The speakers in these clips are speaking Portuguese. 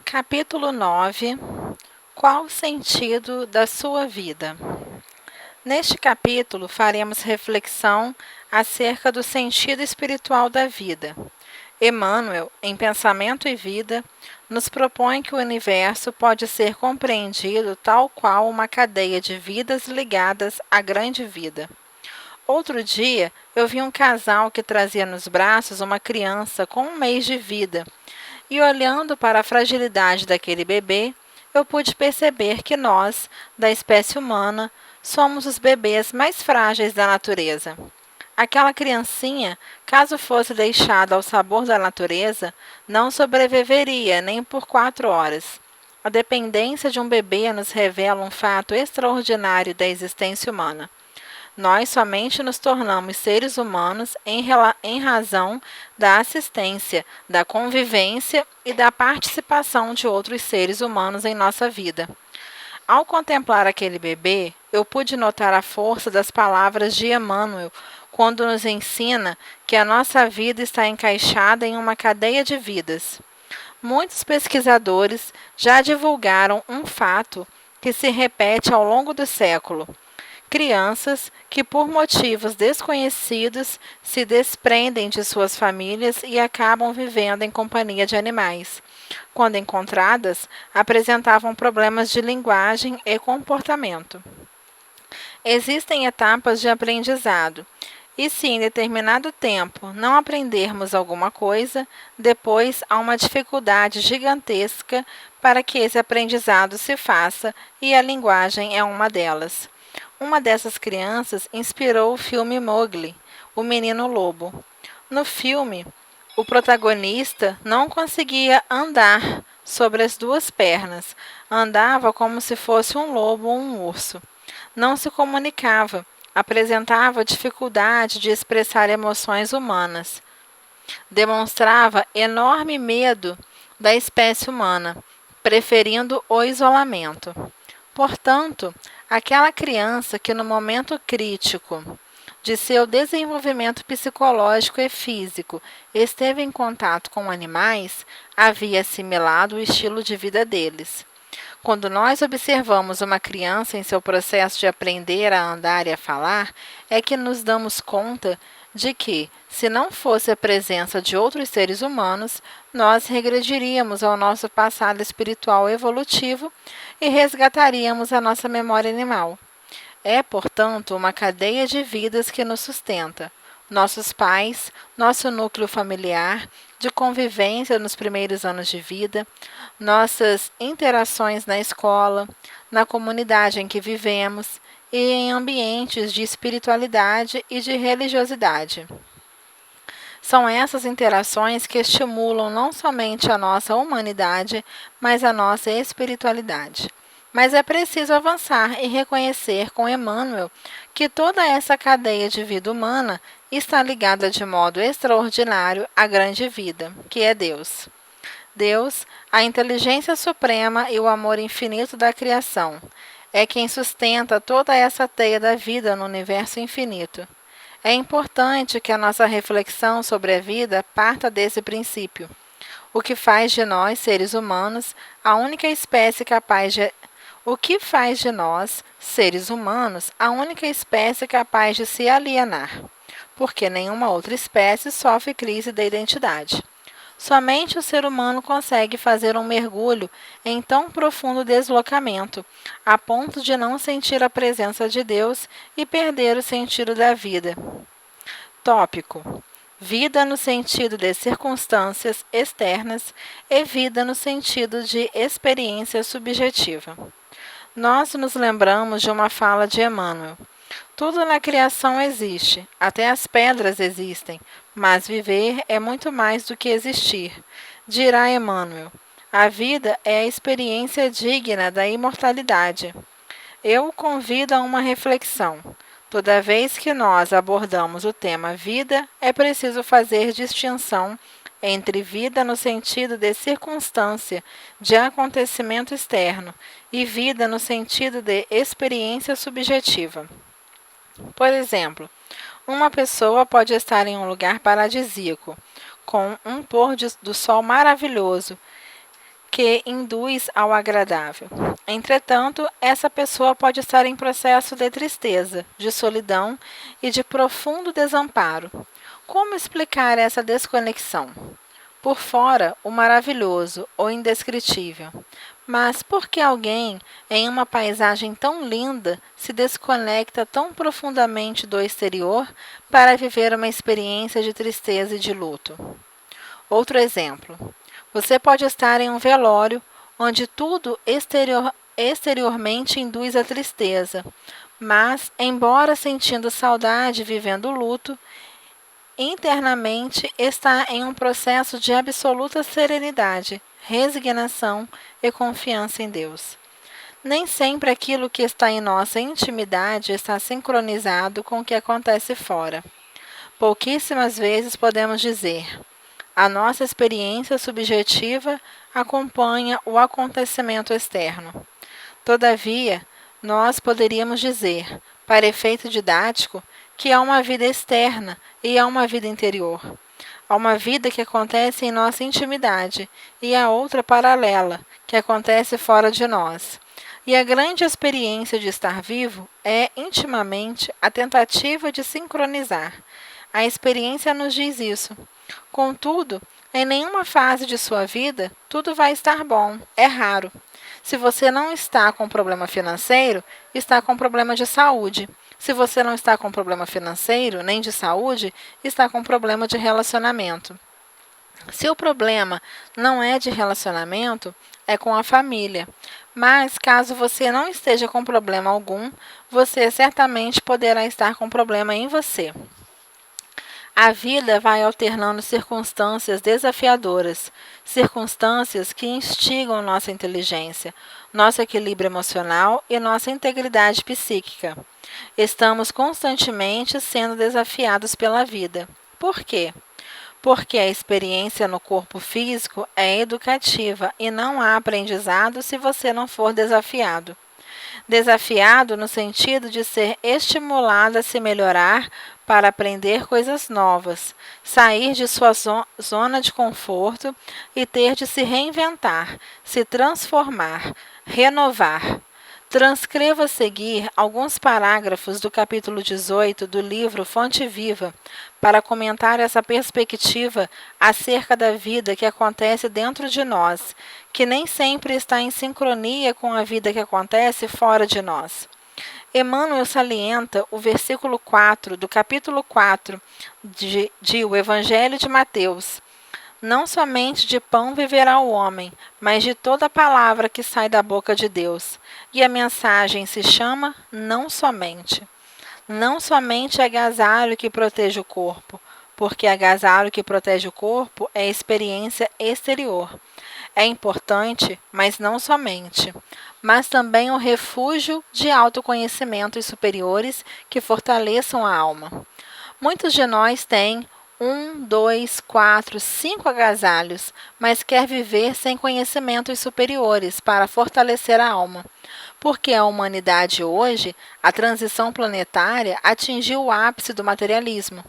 Capítulo 9. Qual o sentido da sua vida? Neste capítulo, faremos reflexão acerca do sentido espiritual da vida. Emmanuel, em Pensamento e Vida, nos propõe que o universo pode ser compreendido tal qual uma cadeia de vidas ligadas à grande vida. Outro dia, eu vi um casal que trazia nos braços uma criança com 1 mês de vida. E olhando para a fragilidade daquele bebê, eu pude perceber que nós, da espécie humana, somos os bebês mais frágeis da natureza. Aquela criancinha, caso fosse deixada ao sabor da natureza, não sobreviveria nem por 4 horas. A dependência de um bebê nos revela um fato extraordinário da existência humana. Nós somente nos tornamos seres humanos em razão da assistência, da convivência e da participação de outros seres humanos em nossa vida. Ao contemplar aquele bebê, eu pude notar a força das palavras de Emmanuel quando nos ensina que a nossa vida está encaixada em uma cadeia de vidas. Muitos pesquisadores já divulgaram um fato que se repete ao longo do século. Crianças que, por motivos desconhecidos, se desprendem de suas famílias e acabam vivendo em companhia de animais. Quando encontradas, apresentavam problemas de linguagem e comportamento. Existem etapas de aprendizado, e se em determinado tempo não aprendermos alguma coisa, depois há uma dificuldade gigantesca para que esse aprendizado se faça, e a linguagem é uma delas. Uma dessas crianças inspirou o filme Mowgli, o Menino Lobo. No filme, o protagonista não conseguia andar sobre as 2 pernas, andava como se fosse um lobo ou um urso. Não se comunicava, apresentava dificuldade de expressar emoções humanas. Demonstrava enorme medo da espécie humana, preferindo o isolamento. Portanto, aquela criança que no momento crítico de seu desenvolvimento psicológico e físico esteve em contato com animais, havia assimilado o estilo de vida deles. Quando nós observamos uma criança em seu processo de aprender a andar e a falar, é que nos damos conta de que, se não fosse a presença de outros seres humanos, nós regrediríamos ao nosso passado espiritual evolutivo e resgataríamos a nossa memória animal. É, portanto, uma cadeia de vidas que nos sustenta. Nossos pais, nosso núcleo familiar, de convivência nos primeiros anos de vida, nossas interações na escola, na comunidade em que vivemos e em ambientes de espiritualidade e de religiosidade. São essas interações que estimulam não somente a nossa humanidade, mas a nossa espiritualidade. Mas é preciso avançar e reconhecer com Emmanuel que toda essa cadeia de vida humana está ligada de modo extraordinário à grande vida, que é Deus. Deus, a inteligência suprema e o amor infinito da criação, é quem sustenta toda essa teia da vida no universo infinito. É importante que a nossa reflexão sobre a vida parta desse princípio, o que faz de nós, seres humanos, a única espécie capaz de o que faz de nós, seres humanos, a única espécie capaz de se alienar, porque nenhuma outra espécie sofre crise da identidade. Somente o ser humano consegue fazer um mergulho em tão profundo deslocamento, a ponto de não sentir a presença de Deus e perder o sentido da vida. Tópico: vida no sentido de circunstâncias externas e vida no sentido de experiência subjetiva. Nós nos lembramos de uma fala de Emmanuel. Tudo na criação existe, até as pedras existem, mas viver é muito mais do que existir. Dirá Emmanuel: a vida é a experiência digna da imortalidade. Eu o convido a uma reflexão. Toda vez que nós abordamos o tema vida, é preciso fazer distinção entre vida no sentido de circunstância, de acontecimento externo, e vida no sentido de experiência subjetiva. Por exemplo, uma pessoa pode estar em um lugar paradisíaco, com um pôr do sol maravilhoso, porque induz ao agradável. Entretanto, essa pessoa pode estar em processo de tristeza, de solidão e de profundo desamparo. Como explicar essa desconexão? Por fora, o maravilhoso, o indescritível. Mas por que alguém, em uma paisagem tão linda, se desconecta tão profundamente do exterior para viver uma experiência de tristeza e de luto? Outro exemplo. Você pode estar em um velório onde tudo exteriormente induz a tristeza, mas, embora sentindo saudade e vivendo o luto, internamente está em um processo de absoluta serenidade, resignação e confiança em Deus. Nem sempre aquilo que está em nossa intimidade está sincronizado com o que acontece fora. Pouquíssimas vezes podemos dizer: a nossa experiência subjetiva acompanha o acontecimento externo. Todavia, nós poderíamos dizer, para efeito didático, que há uma vida externa e há uma vida interior. Há uma vida que acontece em nossa intimidade e há outra paralela, que acontece fora de nós. E a grande experiência de estar vivo é, intimamente, a tentativa de sincronizar. A experiência nos diz isso. Contudo, em nenhuma fase de sua vida, tudo vai estar bom. É raro. Se você não está com problema financeiro, está com problema de saúde. Se você não está com problema financeiro, nem de saúde, está com problema de relacionamento. Se o problema não é de relacionamento, é com a família. Mas, caso você não esteja com problema algum, você certamente poderá estar com problema em você. A vida vai alternando circunstâncias desafiadoras, circunstâncias que instigam nossa inteligência, nosso equilíbrio emocional e nossa integridade psíquica. Estamos constantemente sendo desafiados pela vida. Por quê? Porque a experiência no corpo físico é educativa e não há aprendizado se você não for desafiado. Desafiado no sentido de ser estimulado a se melhorar para aprender coisas novas, sair de sua zona de conforto e ter de se reinventar, se transformar, renovar. Transcreva a seguir alguns parágrafos do capítulo 18 do livro Fonte Viva para comentar essa perspectiva acerca da vida que acontece dentro de nós, que nem sempre está em sincronia com a vida que acontece fora de nós. Emmanuel salienta o versículo 4 do capítulo 4 de O Evangelho de Mateus. Não somente de pão viverá o homem, mas de toda palavra que sai da boca de Deus. E a mensagem se chama não somente. Não somente agasalho que protege o corpo, porque agasalho que protege o corpo é experiência exterior. É importante, mas não somente, mas também o refúgio de autoconhecimentos superiores que fortaleçam a alma. Muitos de nós têm 2, 4, 5 agasalhos, mas quer viver sem conhecimentos superiores para fortalecer a alma. Porque a humanidade hoje, a transição planetária, atingiu o ápice do materialismo.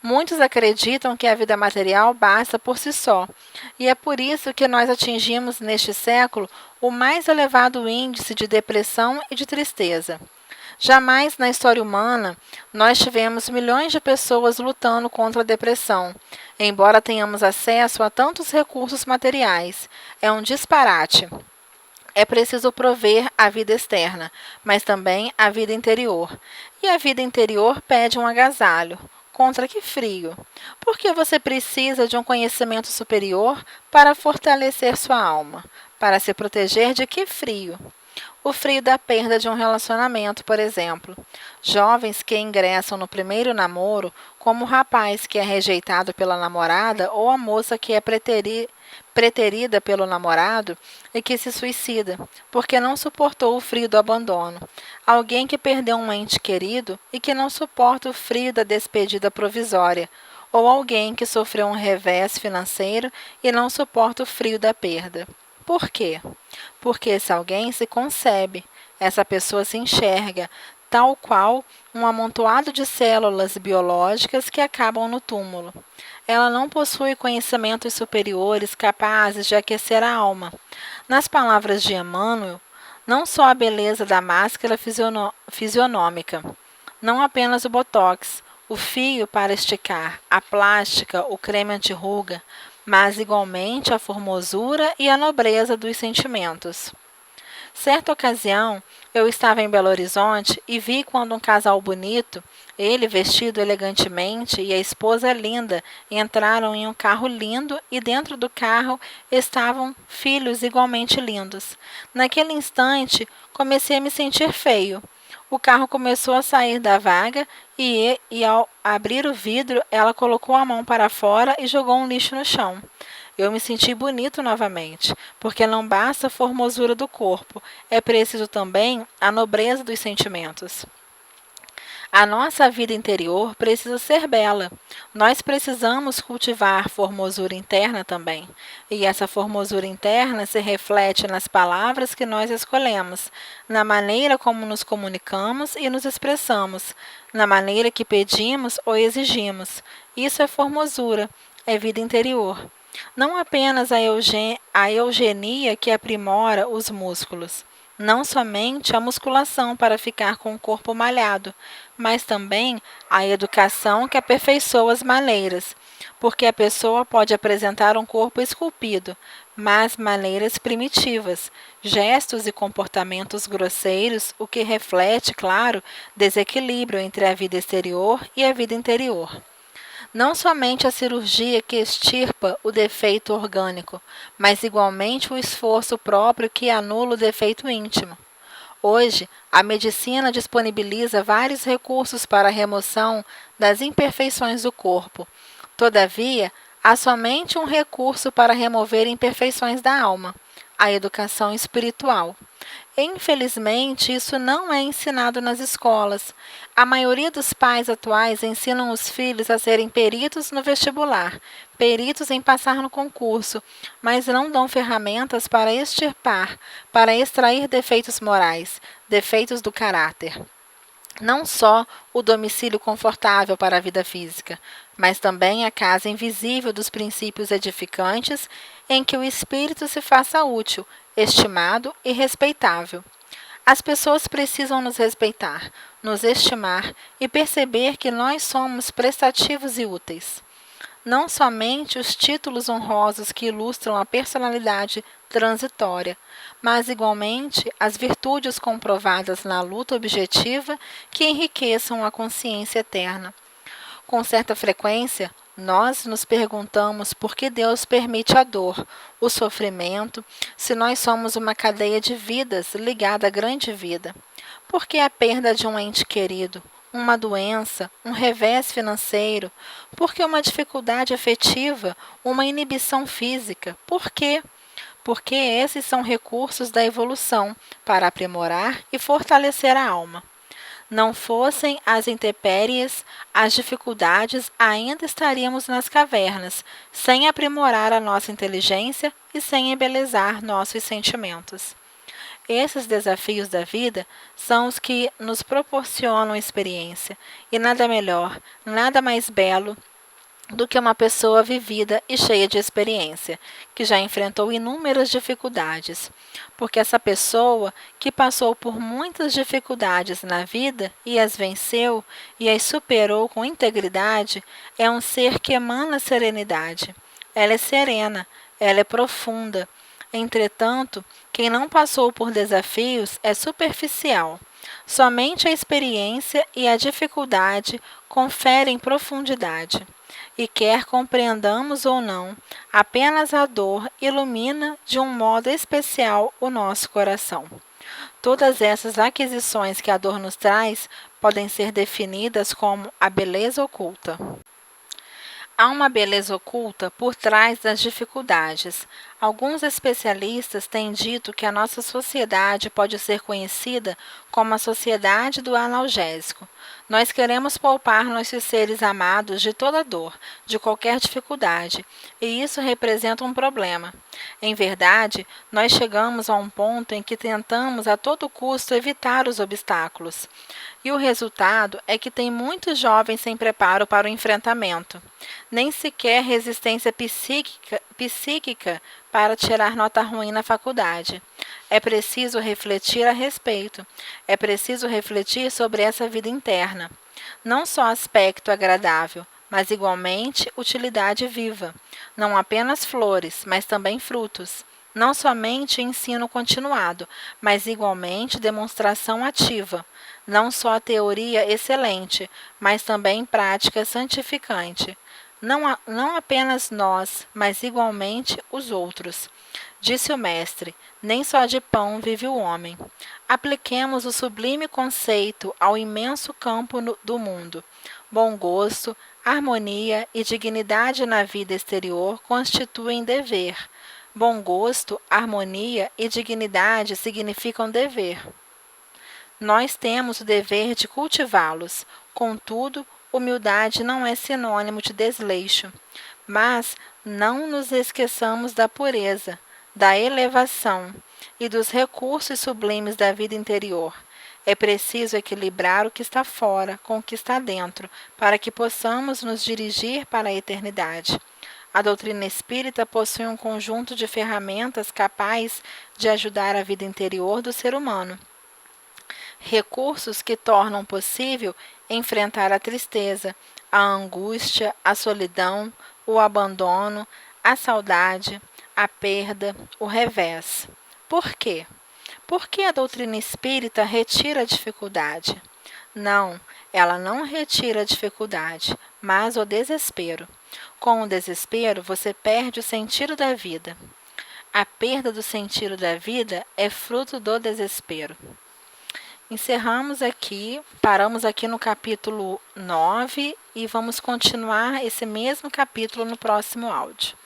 Muitos acreditam que a vida material basta por si só, e é por isso que nós atingimos neste século o mais elevado índice de depressão e de tristeza. Jamais na história humana nós tivemos milhões de pessoas lutando contra a depressão, embora tenhamos acesso a tantos recursos materiais. É um disparate. É preciso prover a vida externa, mas também a vida interior. E a vida interior pede um agasalho. Contra que frio? Porque você precisa de um conhecimento superior para fortalecer sua alma. Para se proteger de que frio? O frio da perda de um relacionamento, por exemplo. Jovens que ingressam no primeiro namoro, como o rapaz que é rejeitado pela namorada ou a moça que é preterida pelo namorado e que se suicida, porque não suportou o frio do abandono. Alguém que perdeu um ente querido e que não suporta o frio da despedida provisória. Ou alguém que sofreu um revés financeiro e não suporta o frio da perda. Por quê? Porque esse alguém se concebe, essa pessoa se enxerga, tal qual um amontoado de células biológicas que acabam no túmulo. Ela não possui conhecimentos superiores capazes de aquecer a alma. Nas palavras de Emmanuel, não só a beleza da máscara fisionômica, não apenas o botox, o fio para esticar, a plástica, o creme anti-ruga, mas igualmente a formosura e a nobreza dos sentimentos. Certa ocasião, eu estava em Belo Horizonte e vi quando um casal bonito, ele vestido elegantemente e a esposa linda, entraram em um carro lindo e dentro do carro estavam filhos igualmente lindos. Naquele instante, comecei a me sentir feio. O carro começou a sair da vaga e ao abrir o vidro, ela colocou a mão para fora e jogou um lixo no chão. Eu me senti bonito novamente, porque não basta a formosura do corpo, é preciso também a nobreza dos sentimentos. A nossa vida interior precisa ser bela. Nós precisamos cultivar formosura interna também. E essa formosura interna se reflete nas palavras que nós escolhemos, na maneira como nos comunicamos e nos expressamos, na maneira que pedimos ou exigimos. Isso é formosura, é vida interior. Não apenas a eugenia que aprimora os músculos, não somente a musculação para ficar com o corpo malhado, mas também a educação que aperfeiçoa as maneiras, porque a pessoa pode apresentar um corpo esculpido, mas maneiras primitivas, gestos e comportamentos grosseiros, o que reflete, claro, desequilíbrio entre a vida exterior e a vida interior. Não somente a cirurgia que extirpa o defeito orgânico, mas igualmente o esforço próprio que anula o defeito íntimo. Hoje, a medicina disponibiliza vários recursos para a remoção das imperfeições do corpo. Todavia, há somente um recurso para remover imperfeições da alma: a educação espiritual. Infelizmente, isso não é ensinado nas escolas. A maioria dos pais atuais ensinam os filhos a serem peritos no vestibular, peritos em passar no concurso, mas não dão ferramentas para extirpar, para extrair defeitos morais, defeitos do caráter. Não só o domicílio confortável para a vida física, mas também a casa invisível dos princípios edificantes em que o espírito se faça útil, estimado e respeitável. As pessoas precisam nos respeitar, nos estimar e perceber que nós somos prestativos e úteis. Não somente os títulos honrosos que ilustram a personalidade transitória, mas igualmente as virtudes comprovadas na luta objetiva que enriqueçam a consciência eterna. Com certa frequência, nós nos perguntamos por que Deus permite a dor, o sofrimento, se nós somos uma cadeia de vidas ligada à grande vida. Por que a perda de um ente querido, uma doença, um revés financeiro? Por que uma dificuldade afetiva, uma inibição física? Por quê? Porque esses são recursos da evolução para aprimorar e fortalecer a alma. Não fossem as intempéries, as dificuldades, ainda estaríamos nas cavernas, sem aprimorar a nossa inteligência e sem embelezar nossos sentimentos. Esses desafios da vida são os que nos proporcionam experiência, e nada melhor, nada mais belo do que uma pessoa vivida e cheia de experiência, que já enfrentou inúmeras dificuldades, porque essa pessoa que passou por muitas dificuldades na vida e as venceu e as superou com integridade, é um ser que emana serenidade. Ela é serena, ela é profunda. Entretanto, quem não passou por desafios é superficial. Somente a experiência e a dificuldade conferem profundidade. E quer compreendamos ou não, apenas a dor ilumina de um modo especial o nosso coração. Todas essas aquisições que a dor nos traz podem ser definidas como a beleza oculta. Há uma beleza oculta por trás das dificuldades. Alguns especialistas têm dito que a nossa sociedade pode ser conhecida como a sociedade do analgésico. Nós queremos poupar nossos seres amados de toda dor, de qualquer dificuldade, e isso representa um problema. Em verdade, nós chegamos a um ponto em que tentamos a todo custo evitar os obstáculos. E o resultado é que tem muitos jovens sem preparo para o enfrentamento. nem sequer resistência psíquica para tirar nota ruim na faculdade. É preciso refletir a respeito. É preciso refletir sobre essa vida interna. Não só aspecto agradável, mas igualmente utilidade viva. Não apenas flores, mas também frutos. Não somente ensino continuado, mas igualmente demonstração ativa. Não só teoria excelente, mas também prática santificante. Não apenas nós, mas igualmente os outros. Disse o Mestre: nem só de pão vive o homem. Apliquemos o sublime conceito ao imenso campo do mundo. Bom gosto, harmonia e dignidade na vida exterior constituem dever. Bom gosto, harmonia e dignidade significam dever. Nós temos o dever de cultivá-los. Contudo, humildade não é sinônimo de desleixo. Mas não nos esqueçamos da pureza, da elevação e dos recursos sublimes da vida interior. É preciso equilibrar o que está fora com o que está dentro, para que possamos nos dirigir para a eternidade. A doutrina espírita possui um conjunto de ferramentas capazes de ajudar a vida interior do ser humano. Recursos que tornam possível enfrentar a tristeza, a angústia, a solidão, o abandono, a saudade, a perda, o revés. Por quê? Por que a doutrina espírita retira a dificuldade? Não, ela não retira a dificuldade, mas o desespero. Com o desespero, você perde o sentido da vida. A perda do sentido da vida é fruto do desespero. Encerramos aqui, paramos aqui no capítulo 9 e vamos continuar esse mesmo capítulo no próximo áudio.